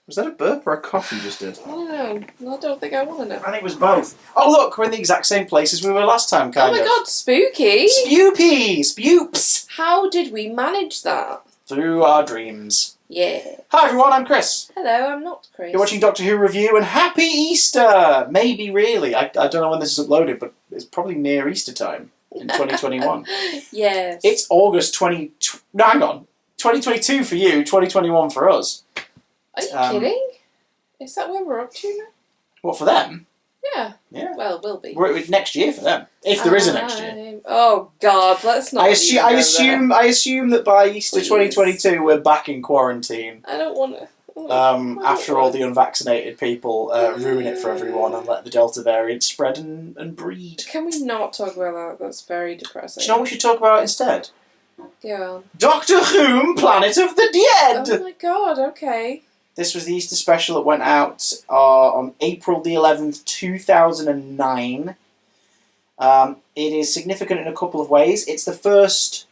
Was that a burp or a cough you just did? I don't know. I don't think I want to know. I think it was both. Oh look, we're in the exact same place as we were last time, kind of. Oh my god, spooky! Spoopy! Spoops! How did we manage that? Through our dreams. Yeah. Hi everyone, I'm Chris. Hello, I'm not Chris. You're watching Doctor Who Review, and Happy Easter! Maybe really. I don't know when this is uploaded, but it's probably near Easter time in 2021. Yes. It's August 2022 for you, 2021 for us. Are you kidding? Is that where we're up to now? What, for them? Yeah. Yeah. Well, it will be. We're next year for them, if there is a next year. Oh God, let's not. I assume that by Easter Please. 2022 we're back in quarantine. I don't want to. After all the unvaccinated people ruin it for everyone and let the Delta variant spread and breed. Can we not talk about that? That's very depressing. Do you know what we should talk about instead? Yeah. Doctor Who, Planet of the Dead! Oh my God, okay. This was the Easter special that went out on April the 11th, 2009. It is significant in a couple of ways. It's the first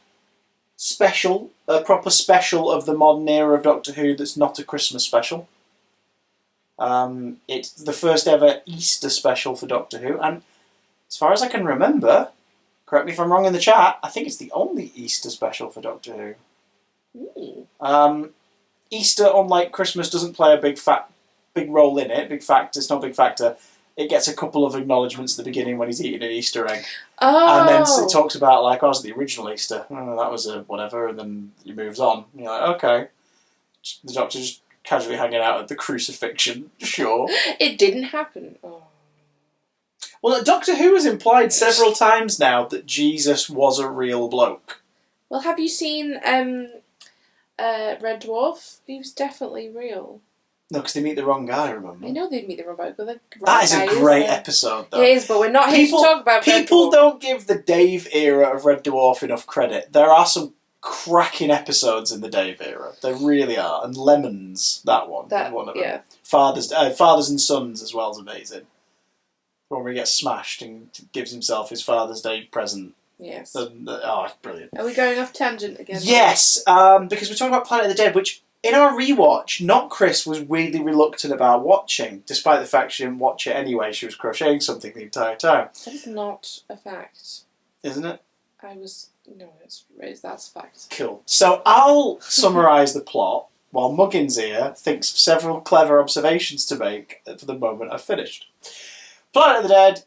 special, a proper special of the modern era of Doctor Who that's not a Christmas special. It's the first ever Easter special for Doctor Who, and as far as I can remember, correct me if I'm wrong in the chat, I think it's the only Easter special for Doctor Who. Easter, unlike Christmas, doesn't play a big role in it. It's not a big factor. It gets a couple of acknowledgements at the beginning when he's eating an Easter egg. Oh. And then it talks about, like, oh, it was the original Easter. Oh, that was a whatever, and then it moves on. And you're like, okay. The Doctor just casually hanging out at the crucifixion, sure. It didn't happen. Oh. Well, Doctor Who has implied several times now that Jesus was a real bloke. Well, have you seen Red Dwarf? He was definitely real. No, because they meet the wrong guy, remember? I know they'd meet the wrong guy, but the that is a great episode, though. It is, but we're not here to talk about Red Dwarf. People don't give the Dave era of Red Dwarf enough credit. There are some cracking episodes in the Dave era. There really are. And Lemons, that one. One of them. Yeah. Fathers and Sons as well is amazing. The one where he gets smashed and gives himself his Father's Day present. Yes. Oh, it's brilliant. Are we going off tangent again? Yes, because we're talking about Planet of the Dead, which in our rewatch, not Chris was weirdly reluctant about watching, despite the fact she didn't watch it anyway. She was crocheting something the entire time. That is not a fact. Isn't it? No, that's a fact. Cool. So I'll summarise the plot while Muggins here thinks of several clever observations to make for the moment I've finished. Planet of the Dead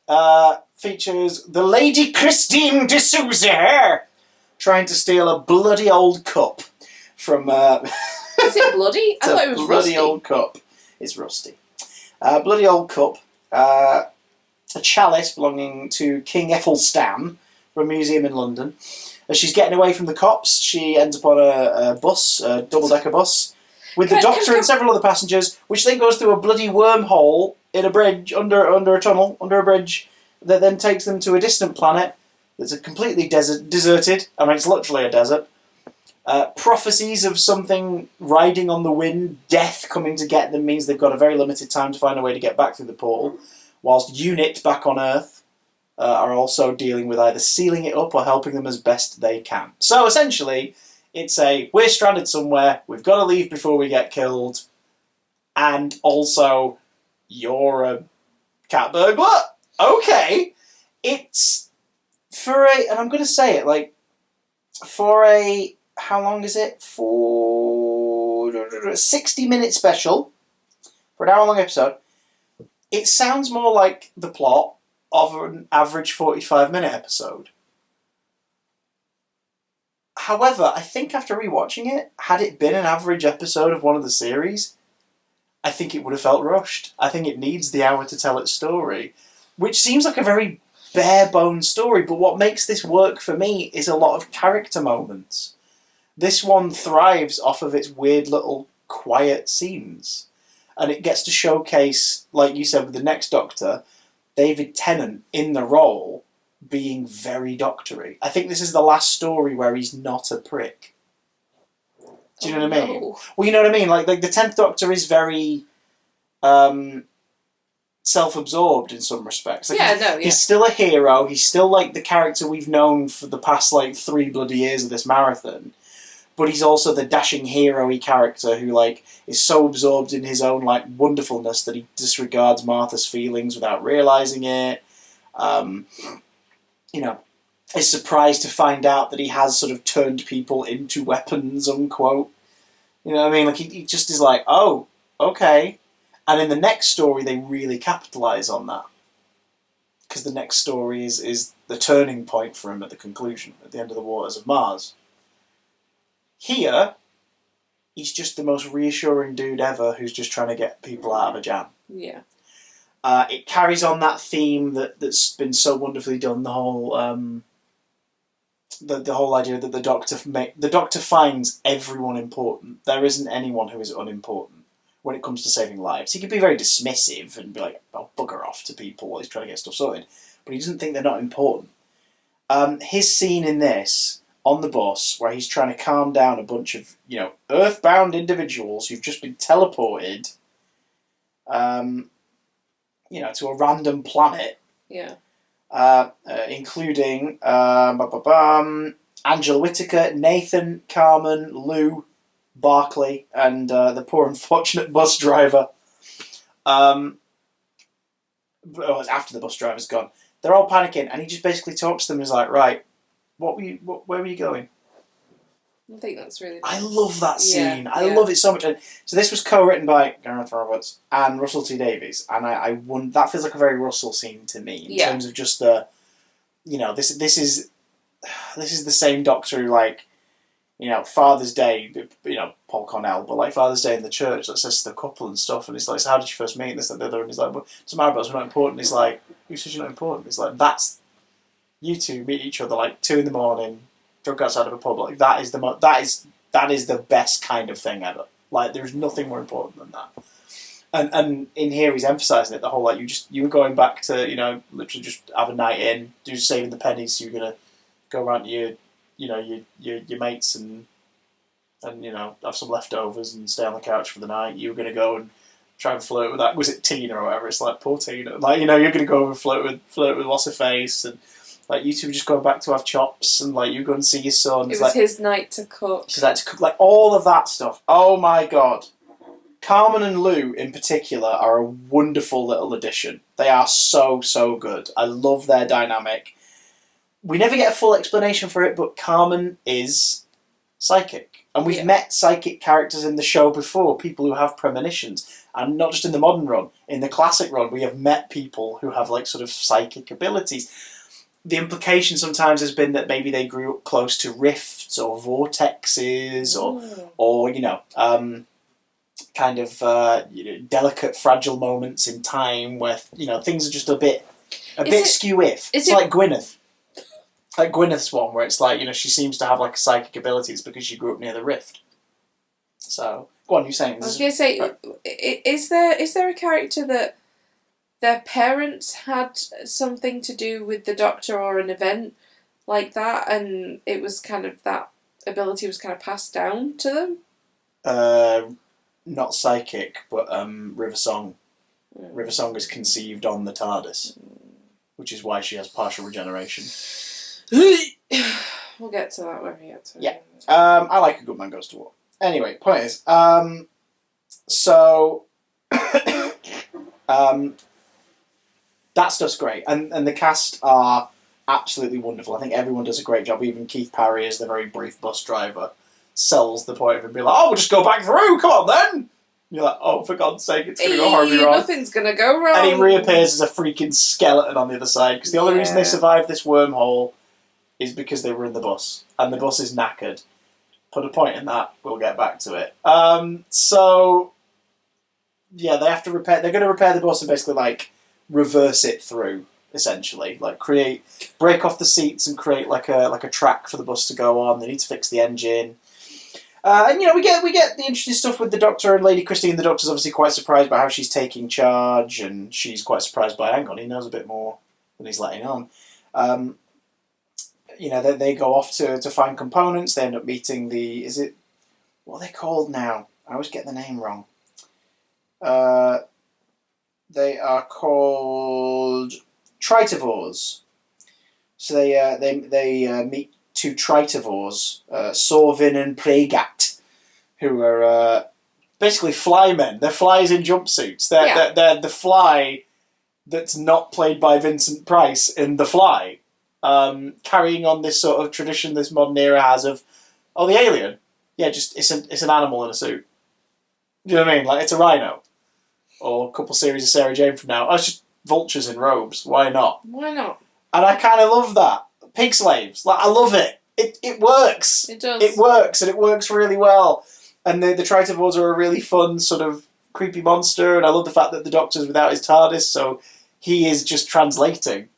features the Lady Christine D'Souza trying to steal a bloody old cup from... Is it bloody? I thought it was bloody rusty. Old cup. It's rusty. Bloody old cup. A chalice belonging to King Ethelstan from a museum in London. As she's getting away from the cops, she ends up on a bus, a double-decker bus, with the Doctor and several other passengers, which then goes through a bloody wormhole in a bridge, under a tunnel, under a bridge, that then takes them to a distant planet that's completely deserted. I mean, it's literally a desert. Prophecies of something riding on the wind, death coming to get them, means they've got a very limited time to find a way to get back through the portal, whilst UNIT back on Earth are also dealing with either sealing it up or helping them as best they can. So essentially, it's we're stranded somewhere, we've got to leave before we get killed, and also, you're a cat burglar? Okay. It's and I'm going to say it, how long is it? For a 60-minute special, for an hour-long episode, it sounds more like the plot of an average 45-minute episode. However, I think after rewatching it, had it been an average episode of one of the series, I think it would have felt rushed. I think it needs the hour to tell its story, which seems like a very bare-bones story, but what makes this work for me is a lot of character moments. This one thrives off of its weird little quiet scenes. And it gets to showcase, like you said with the next Doctor, David Tennant in the role being very doctory. I think this is the last story where he's not a prick. Do you know what I mean? No. Well, you know what I mean? Like the 10th Doctor is very self-absorbed in some respects. Like he's still a hero. He's still like the character we've known for the past 3 bloody years of this marathon. but he's also the dashing hero-y character who, like, is so absorbed in his own, like, wonderfulness that he disregards Martha's feelings without realising it. You know, is surprised to find out that he has sort of turned people into weapons, unquote. You know what I mean? Like, he just is like, oh, okay. And in the next story, they really capitalise on that. Because the next story is the turning point for him at the conclusion, at the end of the Waters of Mars. Here, he's just the most reassuring dude ever who's just trying to get people out of a jam. Yeah. It carries on that theme that's been so wonderfully done, the whole the whole idea that the Doctor finds everyone important. There isn't anyone who is unimportant when it comes to saving lives. He could be very dismissive and be like, "I'll bugger off" to people while he's trying to get stuff sorted, but he doesn't think they're not important. His scene in this, on the bus, where he's trying to calm down a bunch of, earthbound individuals who've just been teleported, to a random planet. Yeah. Including Angela Whittaker, Nathan, Carmen, Lou, Barclay, and the poor unfortunate bus driver. It's after the bus driver's gone. They're all panicking, and he just basically talks to them and is like, right, where were you going? I think that's really nice. I love that scene. Yeah, I love it so much. And so this was co-written by Gareth Roberts and Russell T Davies, and that feels like a very Russell scene to me in terms of just the, this is the same Doctor who, like, Father's Day, Paul Cornell, but like Father's Day in the church that says to the couple and stuff, and it's like, so how did you first meet, this, that, the other, and he's like, well, it doesn't matter about us, we're not important. He's like, who says you're not important? It's like, that's, you two meet each other like 2 a.m, drunk outside of a pub. Like, that is the best kind of thing ever. Like, there's nothing more important than that. And in here he's emphasising it, the whole, like, you were going back to, literally just have a night in, do saving the pennies, so you're gonna go around to your mates and have some leftovers and stay on the couch for the night. You were gonna go and try and flirt with that, was it Tina or whatever? It's like, poor Tina. Like, you're gonna go over and flirt with what's her face, and like, you two were just going back to have chops, and like, you go and see your son. It was his night to cook. She's like to cook, like, all of that stuff. Oh my god. Carmen and Lou, in particular, are a wonderful little addition. They are so, so good. I love their dynamic. We never get a full explanation for it, but Carmen is psychic. And we've met psychic characters in the show before, people who have premonitions. And not just in the modern run. In the classic run, we have met people who have, like, sort of psychic abilities. The implication sometimes has been that maybe they grew up close to rifts or vortexes or kind of delicate, fragile moments in time where things are just a bit skew-if. It's like Gwyneth. Like Gwyneth's one, where it's like, she seems to have like psychic abilities because she grew up near the rift. So, go on, you're saying. I was going to say, is there a character that their parents had something to do with the Doctor or an event like that, and it was kind of, that ability was kind of passed down to them? Not psychic, but River Song. River Song is conceived on the TARDIS, which is why she has partial regeneration. We'll get to that when we get to it. Yeah. I like A Good Man Goes to War. Anyway, point is, so that stuff's great, and the cast are absolutely wonderful. I think everyone does a great job. Even Keith Parry, as the very brief bus driver, sells the point of it, being like, "Oh, we'll just go back through. Come on, then." And you're like, "Oh, for God's sake, it's going to go horribly wrong." Nothing's going to go wrong. And he reappears as a freaking skeleton on the other side, because the only reason they survived this wormhole is because they were in the bus, and the bus is knackered. Put a point in that. We'll get back to it. So yeah, they have to repair. They're going to repair the bus and basically like reverse it through, essentially, like break off the seats and create like a track for the bus to go on. They need to fix the engine. And we get the interesting stuff with the Doctor and Lady Christine. The Doctor's obviously quite surprised by how she's taking charge, and she's quite surprised by, hang on, he knows a bit more than he's letting on. They go off to find components. They end up meeting what are they called now? I always get the name wrong. They are called Tritivores. So they meet two tritivores, Sorvin and Pregat, who are basically flymen. They're flies in jumpsuits. They're the fly that's not played by Vincent Price in The Fly, carrying on this sort of tradition this modern era has of, the alien. Yeah, just it's an animal in a suit. Do you know what I mean? Like, it's a rhino. Or a couple series of Sarah Jane from now. Oh, it's just vultures in robes. Why not? Why not? And I kind of love that. Pig slaves. Like, I love it. It works. It does. It works, and it works really well. And the tritivores are a really fun sort of creepy monster, and I love the fact that the Doctor's without his TARDIS, so he is just translating,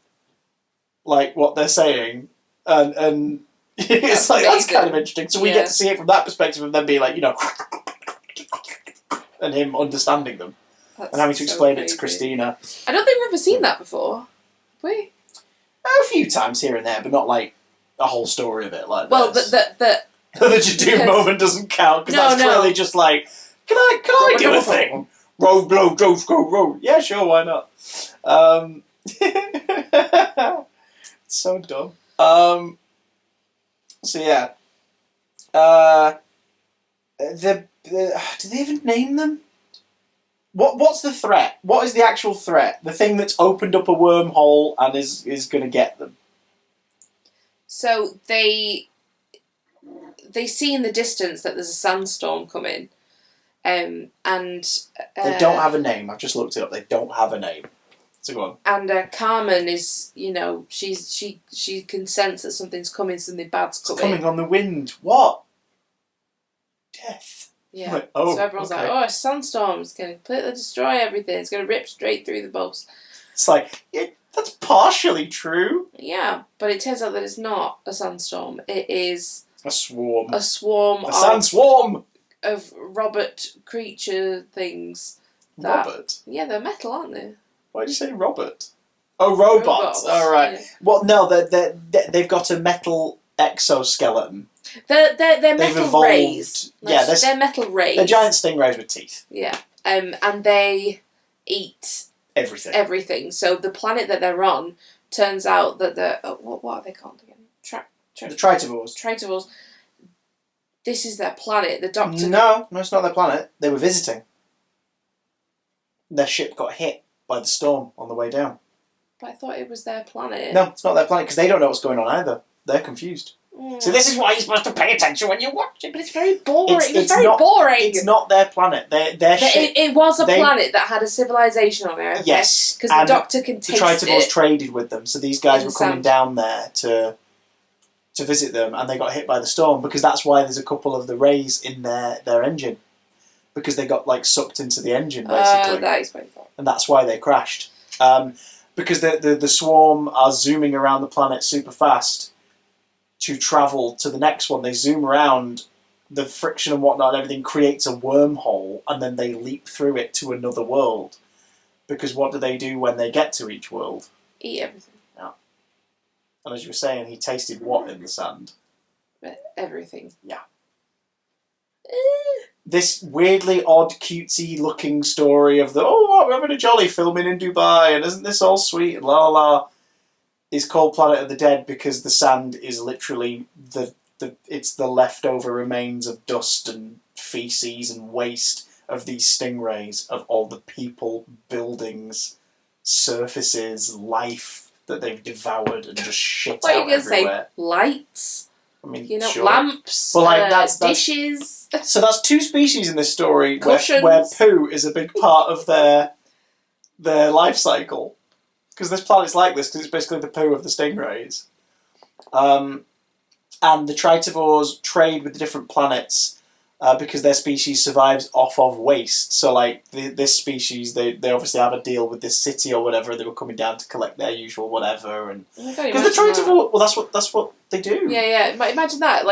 like, what they're saying. And it's like, that's kind of interesting. So we get to see it from that perspective of them being like, and him understanding them. That's and having to explain it to Christina. I don't think we've ever seen that before. Have we? A few times here and there, but not like a whole story of it. Like, well, the Jadoo moment doesn't count because that's clearly just like, can I do a thing? Row, blow, go, row. Yeah, sure, why not? It's so dumb. So yeah, do they even name them? What's the threat? What is the actual threat? The thing that's opened up a wormhole and is going to get them. So they see in the distance that there's a sandstorm coming, and they don't have a name. I've just looked it up. They don't have a name. So go on. And Carmen is, she can sense that something's coming, something bad's coming. It's coming on the wind. What? Death. Yeah. Like, so everyone's like, a sandstorm. It's going to completely destroy everything. It's going to rip straight through the boats. It's like, that's partially true. Yeah, but it turns out that it's not a sandstorm. It is a swarm. A swarm. A sandswarm of Robert creature things. Robert? Yeah, they're metal, aren't they? Why did you say Robert? Oh, robots. All right. Yeah. Well, no, they've got a metal exoskeleton. They're metal rays. They're metal rays. They're giant stingrays with teeth. Yeah. And they eat everything. So the planet that they're on turns out that what are they called again? The Tritivores. Tritivores. This is their planet. The Doctor. No, it's not their planet. They were visiting. Their ship got hit by the storm on the way down. But I thought it was their planet. No, it's not their planet because they don't know what's going on either. They're confused. So this is why you're supposed to pay attention when you watch it. But it's very boring. It's very boring. It's not their planet. Their ship. It was a planet that had a civilization on it. Okay? Yes, because the Doctor can taste it. The Tritivores traded with them, so these guys were coming down there to visit them, and they got hit by the storm because that's why there's a couple of the rays in their engine, because they got sucked into the engine basically. That explains that. And that's why they crashed. Because the swarm are zooming around the planet super fast to travel to the next one. They zoom around, the friction and whatnot and everything creates a wormhole, and then they leap through it to another world. Because what do they do when they get to each world? Eat everything. Yeah. And as you were saying, he tasted what in the sand? Everything. Yeah. This weirdly odd, cutesy-looking story of we're having a jolly filming in Dubai, and isn't this all sweet, and la la la, is called Planet of the Dead because the sand is literally it's the leftover remains of dust and feces and waste of these stingrays, of all the people, buildings, surfaces, life that they've devoured and just shit what out are you everywhere. Say? Lights? I mean, sure. Lamps, that's dishes. So that's two species in this story Cushions. where poo is a big part of their life cycle. Because this planet's like this, because it's basically the poo of the stingrays. And the Tritivores trade with the different planets because their species survives off of waste. So, this species, they obviously have a deal with this city or whatever. They were coming down to collect their usual whatever, and because the Tritivore, well, that's what they do. Yeah. Imagine that,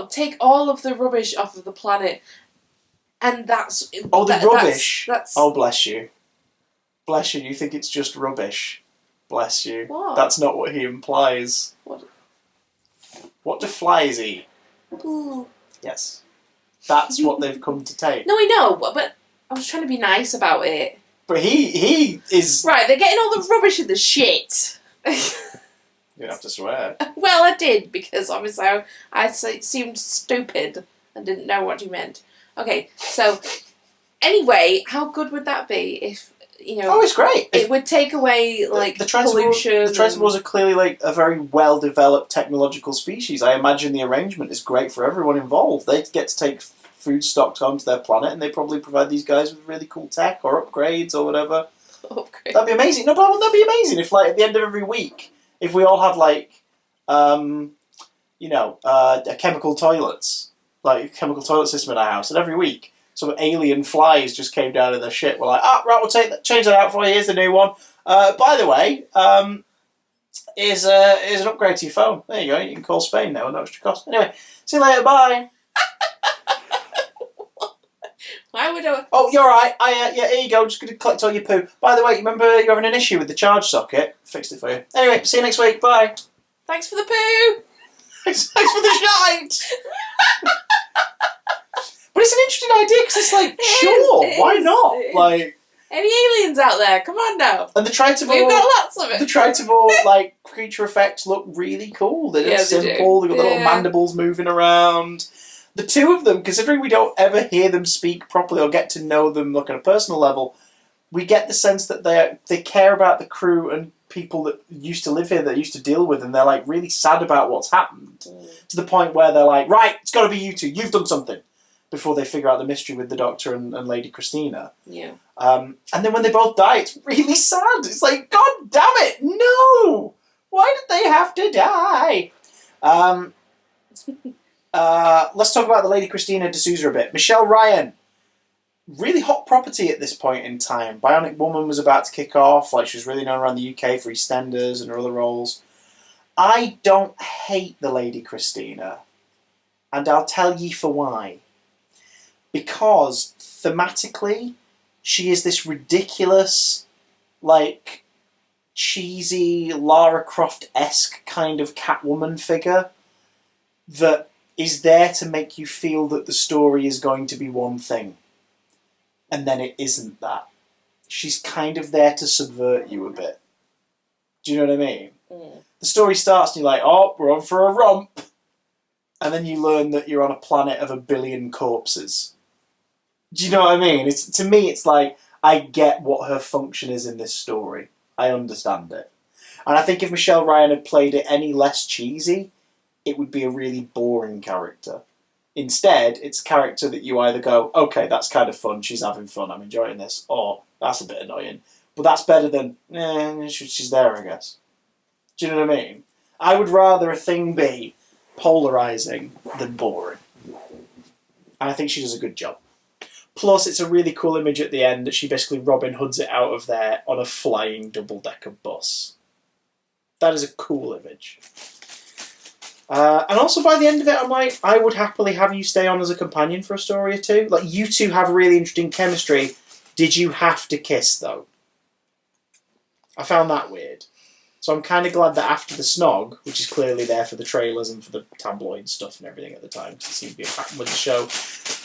take all of the rubbish off of the planet, and that's rubbish. That's oh, bless you. Bless you. You think it's just rubbish? Bless you. What? That's not what he implies. What do flies eat? Ooh. Yes. That's what they've come to take. No, I know, but I was trying to be nice about it. But he is... Right, they're getting all the rubbish and the shit. You don't have to swear. Well, I did, because obviously I seemed stupid and didn't know what you meant. Okay, so anyway, how good would that be if, Oh, it's great. It would take away, like, the pollution. The Transformers are clearly, like, a very well-developed technological species. I imagine the arrangement is great for everyone involved. They get to take food stocks onto their planet, and they probably provide these guys with really cool tech or upgrades or whatever. Upgrade. That'd be amazing. No, but wouldn't that be amazing if, like, at the end of every week, if we all had, like, a chemical toilets, like a chemical toilet system in our house, and every week some alien flies just came down in their shit. We're like, right, we'll change that out for you. Here's the new one. By the way, here's an upgrade to your phone. There you go. You can call Spain now at no extra cost. Anyway, see you later. Bye. Why would I? Oh, you're right. Here you go. Just going to collect all your poo. By the way, you remember you're having an issue with the charge socket? Fixed it for you. Anyway, see you next week. Bye. Thanks for the poo. Thanks for the shite. But it's an interesting idea because it's like, why not? Like, any aliens out there? Come on now. And the Tritonal, we've got lots of it. The Tritonal like creature effects look really cool. They're simple. They've got the little mandibles moving around. The two of them, considering we don't ever hear them speak properly or get to know them, look at a personal level, we get the sense that they care about the crew and people that used to live here, that used to deal with, and they're like really sad about what's happened to the point where they're like, right, it's got to be you two. You've done something. Before they figure out the mystery with the Doctor and Lady Christina. Yeah. And then when they both die, it's really sad. It's like, God damn it, no! Why did they have to die? Let's talk about the Lady Christina D'Souza a bit. Michelle Ryan. Really hot property at this point in time. Bionic Woman was about to kick off. Like, she was really known around the UK for EastEnders and her other roles. I don't hate the Lady Christina. And I'll tell ye for why. Because thematically, she is this ridiculous, like, cheesy, Lara Croft-esque kind of Catwoman figure that is there to make you feel that the story is going to be one thing. And then it isn't that. She's kind of there to subvert you a bit. Do you know what I mean? Mm. The story starts and you're like, oh, we're on for a romp. And then you learn that you're on a planet of 1 billion corpses. Do you know what I mean? To me, it's like, I get what her function is in this story. I understand it. And I think if Michelle Ryan had played it any less cheesy, it would be a really boring character. Instead, it's a character that you either go, okay, that's kind of fun, she's having fun, I'm enjoying this, or that's a bit annoying. But that's better than, she's there, I guess. Do you know what I mean? I would rather a thing be polarising than boring. And I think she does a good job. Plus, it's a really cool image at the end that she basically Robin Hoods it out of there on a flying double-decker bus. That is a cool image. And also by the end of it, I'm like, I would happily have you stay on as a companion for a story or two. Like, you two have really interesting chemistry. Did you have to kiss, though? I found that weird. So I'm kind of glad that after the snog, which is clearly there for the trailers and for the tabloid stuff and everything at the time, because it seemed to be a pattern with the show,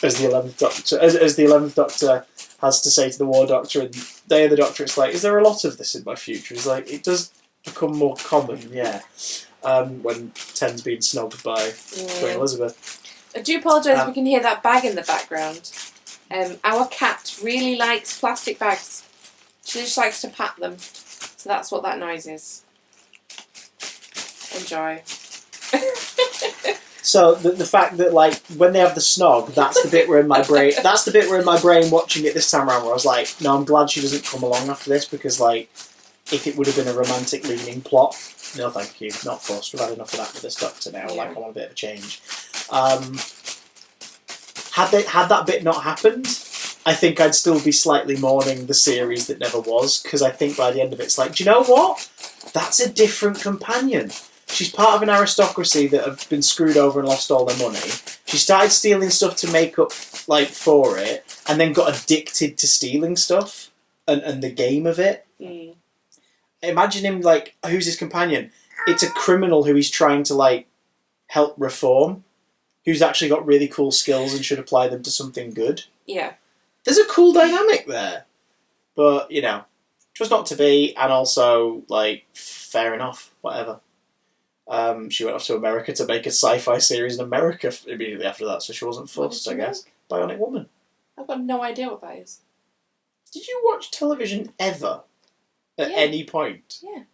as the 11th Doctor, as the 11th Doctor has to say to the War Doctor, and Day of the Doctor, it's like, is there a lot of this in my future? It's like, it does become more common, yeah, when Ten's being snogged by Queen Elizabeth. I do apologise if we can hear that bag in the background. Our cat really likes plastic bags. She just likes to pat them. So that's what that noise is. Enjoy. So the fact that, like, when they have the snog, that's the bit where in my brain, that's the bit where in my brain watching it this time around where I was like, no, I'm glad she doesn't come along after this, because, like, if it would have been a romantic leaning plot, no thank you, not forced, we've had enough of that with this Doctor now, like, I want a bit of a change. Had that bit not happened, I think I'd still be slightly mourning the series that never was, because I think by the end of it, it's like, do you know what? That's a different companion. She's part of an aristocracy that have been screwed over and lost all their money. She started stealing stuff to make up, like, for it, and then got addicted to stealing stuff and the game of it. Mm. Imagine him, like, who's his companion? It's a criminal who he's trying to, like, help reform, who's actually got really cool skills and should apply them to something good. Yeah. There's a cool dynamic there. But, you know, it was not to be, and also, like, fair enough, whatever. She went off to America to make a sci-fi series in America immediately after that, so she wasn't fussed, I guess. Bionic Woman. I've got no idea what that is. Did you watch television ever? At any point? Yeah.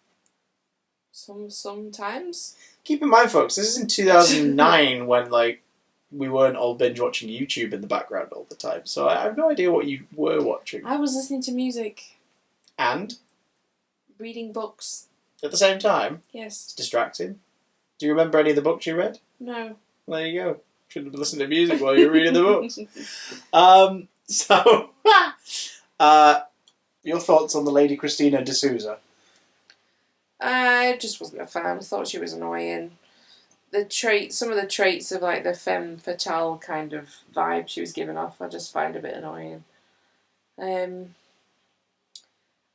Sometimes. Keep in mind, folks, this is in 2009 when, like, we weren't all binge watching YouTube in the background all the time, so I have no idea what you were watching. I was listening to music. And? Reading books. At the same time? Yes. It's distracting. Do you remember any of the books you read? No. There you go. Should have listened to music while you were reading the books. So, your thoughts on the Lady Christina D'Souza? I just wasn't a fan. I thought she was annoying. Some of the traits of like the femme fatale kind of vibe she was giving off, I just find a bit annoying. And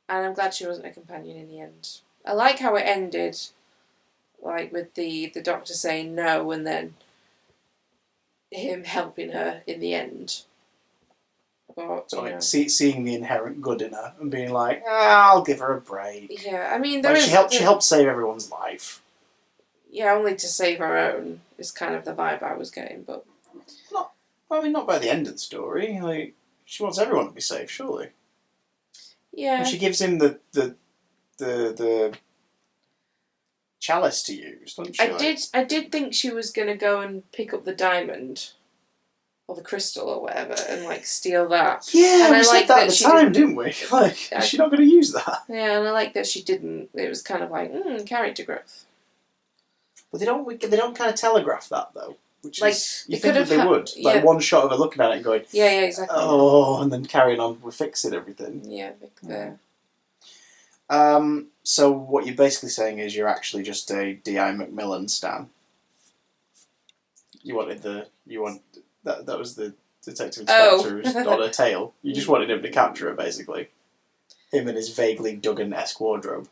I'm glad she wasn't a companion in the end. I like how it ended, like with the doctor saying no and then him helping her in the end. But, so like seeing the inherent good in her and being like, I'll give her a break. Yeah, I mean, she helped save everyone's life. Yeah, only to save her own is kind of the vibe I was getting, but not by the end of the story. Like, she wants everyone to be safe, surely. Yeah. And she gives him the chalice to use, doesn't she? I did think she was gonna go and pick up the diamond. Or the crystal or whatever, and like steal that. Yeah, and we said that at the time, didn't we? Like, is she not going to use that? Yeah, and I like that she didn't. It was kind of like, character growth. But they don't kind of telegraph that though, which like, is you think that they would. Yeah. Like one shot of her looking at it and going, yeah, exactly. Oh, and then carrying on with fixing everything. Yeah, there. So what you're basically saying is you're actually just a D.I. Macmillan stan. That was the detective inspector who's on her tail. You just wanted him to capture her, basically. Him and his vaguely Duggan-esque wardrobe.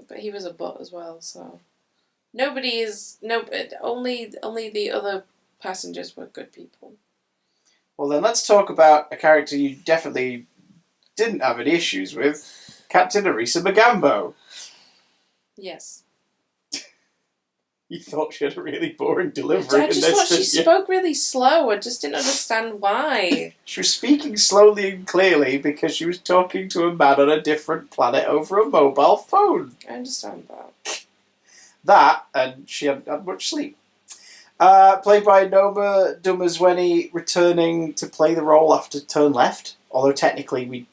But he was a butt as well, so only the other passengers were good people. Well, then let's talk about a character you definitely didn't have any issues with, Captain Arisa Magambo. Yes. You thought she had a really boring delivery. I just thought she spoke really slow. I just didn't understand why. She was speaking slowly and clearly because she was talking to a man on a different planet over a mobile phone. I understand that. That, and she hadn't had much sleep. Played by Noma Dumezweni, returning to play the role after Turn Left. Although technically we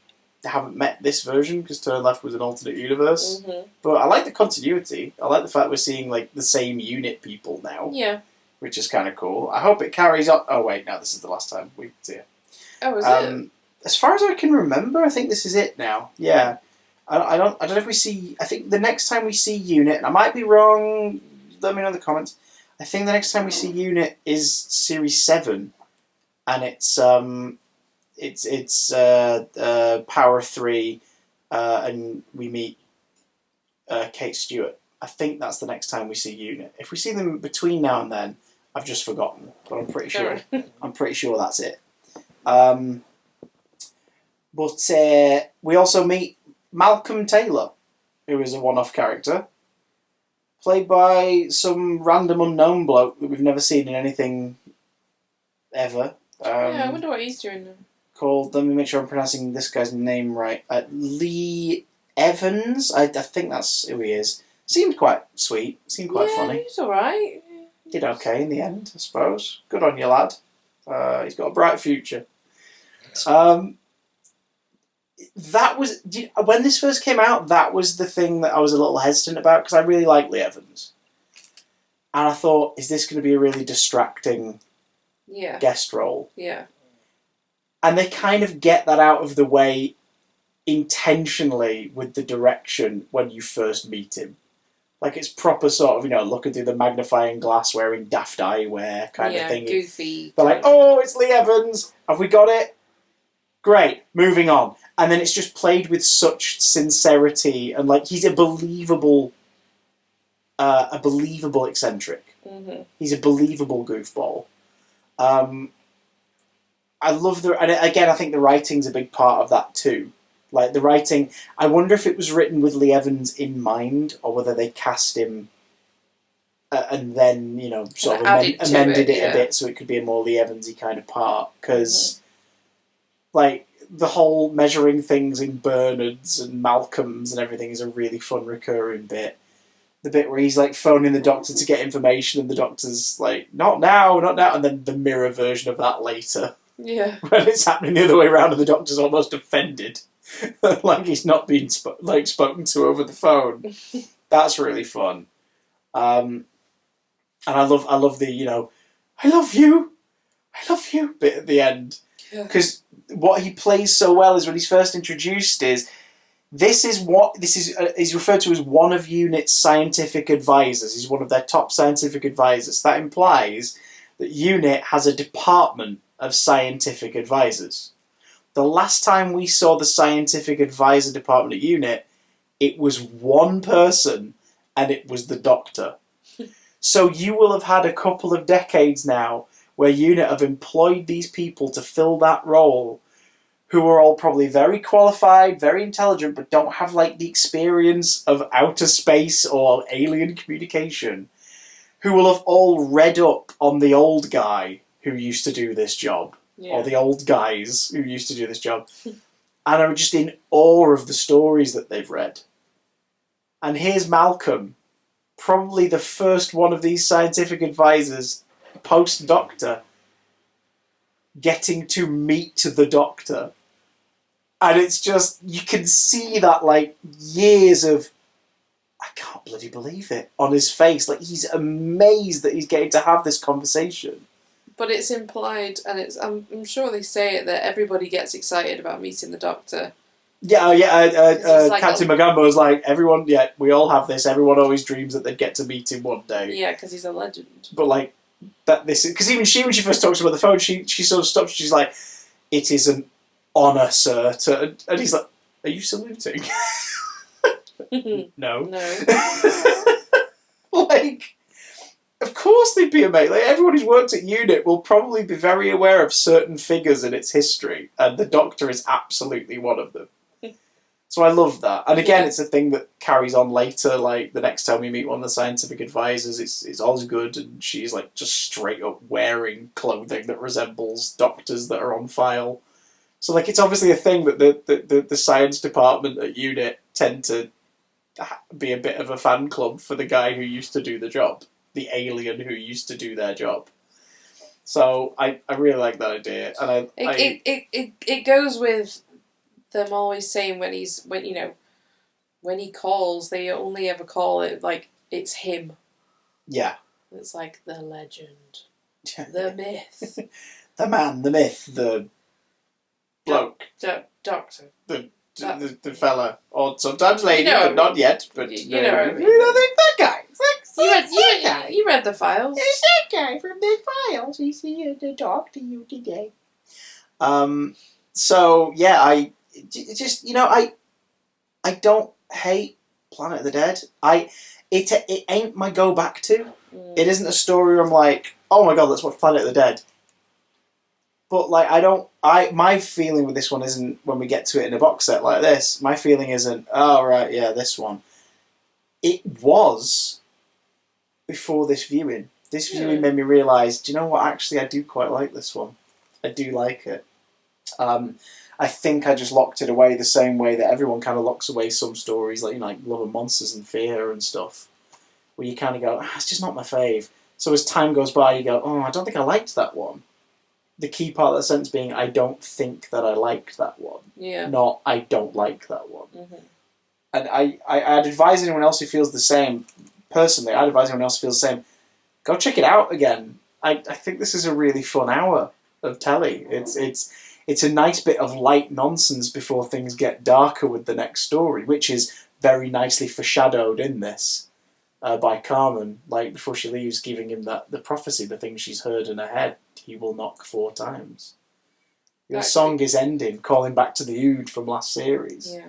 haven't met this version because Turn Left was an alternate universe. Mm-hmm. But I like the continuity. I like the fact we're seeing like the same unit people now. Yeah. Which is kind of cool. I hope it carries on. Oh wait, no, this is the last time we see it. Oh, is it? As far as I can remember, I think this is it now. Yeah. I don't know if we see. I think the next time we see Unit, and I might be wrong. Let me know in the comments. I think the next time we see Unit is Series 7, and it's Power 3, and we meet Kate Stewart. I think that's the next time we see Unit. If we see them between now and then, I've just forgotten, but I'm pretty sure. I'm pretty sure that's it. But we also meet Malcolm Taylor, who is a one-off character, played by some random unknown bloke that we've never seen in anything ever. I wonder what he's doing now. Called, let me make sure I'm pronouncing this guy's name right, Lee Evans. I think that's who he is. Seemed quite sweet. Seemed quite funny. He's alright. Did okay in the end, I suppose. Good on you, lad. He's got a bright future. That was, when this first came out, that was the thing that I was a little hesitant about, because I really like Lee Evans. And I thought, is this going to be a really distracting guest role? Yeah. And they kind of get that out of the way intentionally with the direction when you first meet him. Like, it's proper sort of, looking through the magnifying glass, wearing daft eyewear kind of thing. Goofy. They're like, oh, it's Lee Evans. Have we got it? Great. Moving on. And then it's just played with such sincerity, and like he's a believable eccentric. Mm-hmm. He's a believable goofball. I love and again, I think the writing's a big part of that too. Like the writing, I wonder if it was written with Lee Evans in mind, or whether they cast him and then, you know, sort of amended it a bit so it could be a more Lee Evans-y kind of part. Because, like, the whole measuring things in Bernard's and Malcolm's and everything is a really fun recurring bit. The bit where he's, like, phoning the doctor to get information and the doctor's like, not now, and then the mirror version of that later. Yeah. When it's happening the other way around and the doctor's almost offended. Like he's not being spoken to over the phone. That's really fun. And I love the, you know, I love you bit at the end. Because what he plays so well is when he's first introduced is, he's referred to as one of UNIT's scientific advisors. He's one of their top scientific advisors. That implies that UNIT has a department of scientific advisors. The last time we saw the scientific advisor department at UNIT, it was one person, and it was the Doctor. So you will have had a couple of decades now where UNIT have employed these people to fill that role, who are all probably very qualified, very intelligent, but don't have like the experience of outer space or alien communication, who will have all read up on the old guy who used to do this job. Yeah. Or the old guys who used to do this job, and are just in awe of the stories that they've read. And here's Malcolm, probably the first one of these scientific advisors, post-Doctor, getting to meet the Doctor. And it's just, you can see that, like, years of, I can't bloody believe it, on his face. Like, he's amazed that he's getting to have this conversation. But it's implied, and I'm sure they say it, that everybody gets excited about meeting the Doctor. Yeah, like Captain Magambo was like, everyone, yeah, we all have this. Everyone always dreams that they'd get to meet him one day. Yeah, because he's a legend. But like, because even she, when she first talks about the phone, she sort of stops. She's like, "It is an honour, sir." And he's like, "Are you saluting?" No. Like, of course they'd be amazed. Like, everyone who's worked at UNIT will probably be very aware of certain figures in its history, and the Doctor is absolutely one of them. So I love that. And again, it's a thing that carries on later. Like, the next time we meet one of the scientific advisors, it's Osgood, and she's like just straight up wearing clothing that resembles doctors that are on file. So like, it's obviously a thing that the science department at UNIT tend to be a bit of a fan club for the guy who used to do the job, the alien who used to do their job. So I really like that idea, and it goes with them always saying when he calls, they only ever call it like it's him. Yeah. It's like the legend, the myth, the man, the myth, the bloke, Doctor, the fella, or sometimes lady, but not yet. But you know what I mean. That guy. You read the files. It's that guy from the files. He's here to talk to you today. So yeah, I don't hate Planet of the Dead. It ain't my go back to. It isn't a story where I'm like, oh my god, let's watch Planet of the Dead. But like, my feeling with this one isn't when we get to it in a box set like this. My feeling isn't, oh right, yeah, this one. It was before this viewing. This viewing made me realise, do you know what, actually I do quite like this one. I do like it. I think I just locked it away the same way that everyone kind of locks away some stories, like, you know, like Love and Monsters and Fear and stuff, where you kind of go, it's just not my fave. So as time goes by, you go, oh, I don't think I liked that one. The key part of the sentence being, I don't think that I liked that one. Yeah. Not, I don't like that one. Mm-hmm. And I'd advise anyone else who feels the same, personally, I'd advise anyone else who feels the same, go check it out again. I think this is a really fun hour of telly. It's a nice bit of light nonsense before things get darker with the next story, which is very nicely foreshadowed in this by Carmen. Like, before she leaves, giving him the prophecy, the thing she's heard in her head, he will knock 4 times. Your song is ending, calling back to the Ood from last series. Yeah.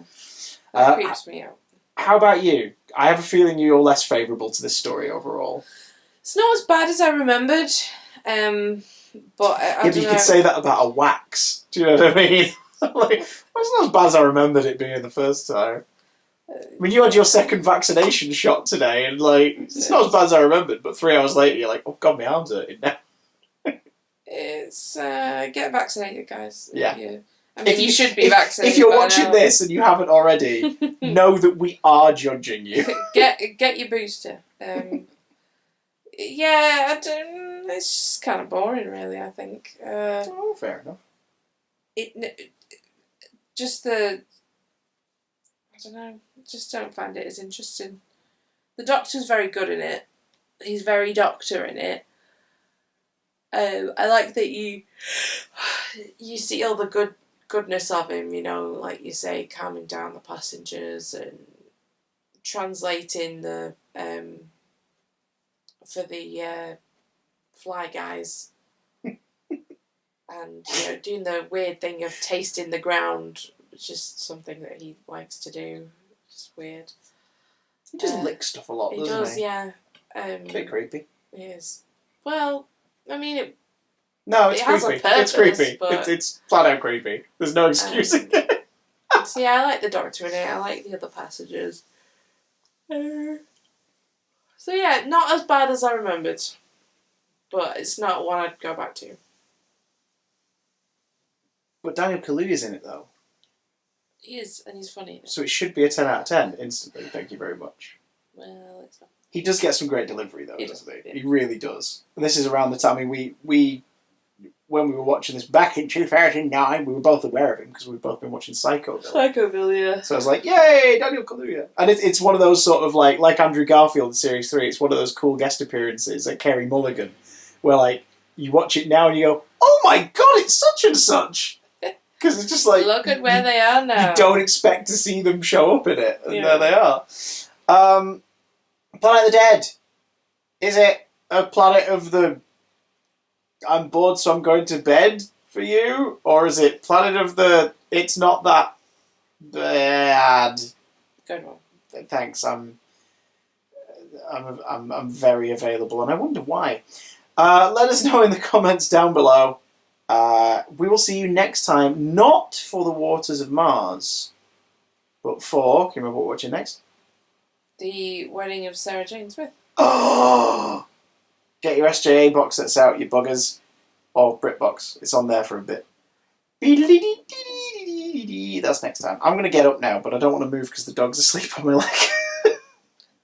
That creeps me out. How about you? I have a feeling you're less favourable to this story overall. It's not as bad as I remembered, but I don't know. You could say that about a Wax. Do you know what I mean? Like, it's not as bad as I remembered it being the first time. I mean, you had your second vaccination shot today, and like it's not as bad as I remembered. But 3 hours later, you're like, "Oh God, my arm's hurting now." It's get vaccinated, guys. Yeah. I mean, you should be vaccinated. If you're watching this and you haven't already, know that we are judging you. Get your booster. Yeah, it's just kind of boring, really. I think. Fair enough. Just the. I don't know. Just don't find it as interesting. The Doctor's very good in it. He's very Doctor in it. I like that you see all the goodness of him. You know, like you say, calming down the passengers and translating the for the fly guys, and doing the weird thing of tasting the ground. It's just something that he likes to do. It's weird. He just licks stuff a lot, doesn't he? Does, yeah. A bit creepy. It is. Well, I mean, it creepy. has a purpose, it's creepy. But, it's flat out creepy. There's no excusing it. So yeah, I like the Doctor in it. I like the other passengers. So yeah, not as bad as I remembered, but it's not one I'd go back to. But Daniel Kaluuya's in it though. He is, and he's funny. So it should be a 10 out of 10 instantly. Thank you very much. Well, it's not. He does get some great delivery though, doesn't he? Yeah. He really does. And this is around the time. I mean, we when we were watching this back in 2009, we were both aware of him because we've both been watching Psycho. Psychoville, yeah. So I was like, yay, Daniel Kaluuya. And it's one of those sort of like Andrew Garfield in Series 3, it's one of those cool guest appearances, like Kerry Mulligan, where like you watch it now and you go, oh my God, it's such and such. Because it's just like... Look at where they are now. You don't expect to see them show up in it. And there they are. Planet of the Dead. Is it a planet of the... I'm bored so I'm going to bed for you? Or is it planet of the... It's not that bad. Good one. Thanks. I'm very available and I wonder why. Let us know in the comments down below. We will see you next time, not for the Waters of Mars, but for... Can you remember what we're watching next? The Wedding of Sarah Jane Smith. Oh! Get your SJA box sets out, you buggers. Or BritBox. It's on there for a bit. That's next time. I'm going to get up now, but I don't want to move because the dog's asleep on my leg.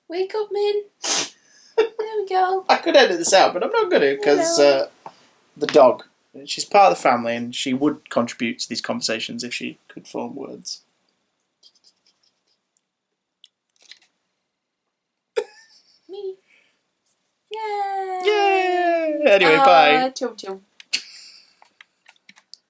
Wake up, Min. There we go. I could edit this out, but I'm not going to because the dog... She's part of the family and she would contribute to these conversations if she could form words. Me. Yay! Yay! Anyway, bye. Chum chum.